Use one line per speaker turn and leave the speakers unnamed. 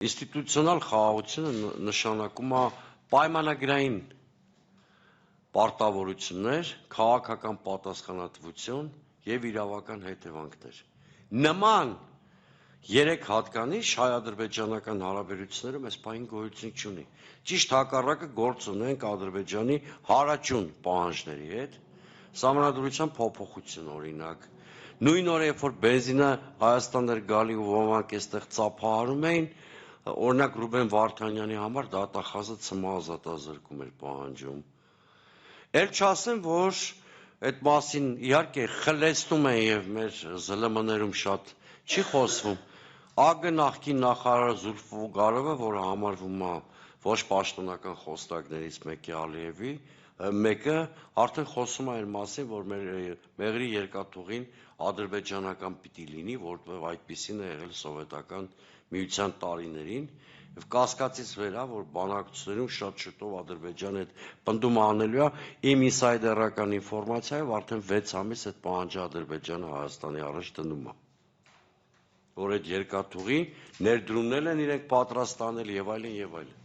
Ինստիտուցիոնալ խաղաղությունը նշանակում է պայմանագրային պարտավորություններ, քաղաքական պատասխանատվություն եւ իրավական հետևանքներ։ Նման երեք հատկանիշ հայ-ադրբեջանական հարաբերություններում այս պահին գոյություն չունի։ Ճիշտ հակառակը գործ ունենք Ադրբեջանի հարաճուն պահանջների հետ, սահմանադրության փոփոխություն օրինակ։ Նույն օրը, երբ որ բենզինը Հայաստան էր գալի ու ոմանք այստեղ ծափահարում էին, օրինակ Ռուբեն Վարդանյանի համար դատախազը ցմահ ազատազրկում էր պահանջում։ Էլ չասեմ, որ այդ մասին իհարկե խլեցնում են եւ մեր ԶԼՄ-ներում շատ չի խոսվում։ ԱԳ նախկին նախարար Զուլֆ Վուգարովը, որը համարվում է ոչ պաշտոնական խոսնակներից մեկի Ալիևի, մեկը արդեն խոսում է այն մասին, որ Մեղրի երկաթուղին ադրբեջանական պիտի լինի, որտեղ այդպիսին է եղել սովետական միության տարիներին, եւ կասկածից վեր է, որ բանակցություններում շատ շուտով Ադրբեջանը այդ պնդումը անելու է, իմ ինսայդերական ինֆորմացիայով արդեն 6 ամիս այդ պահանջը Ադրբեջանը Հայաստանի առաջ դնում է, որ այդ երկաթուղի ներդրումներ են իրենք պատրաստ անել եւ այլն եւ այլն։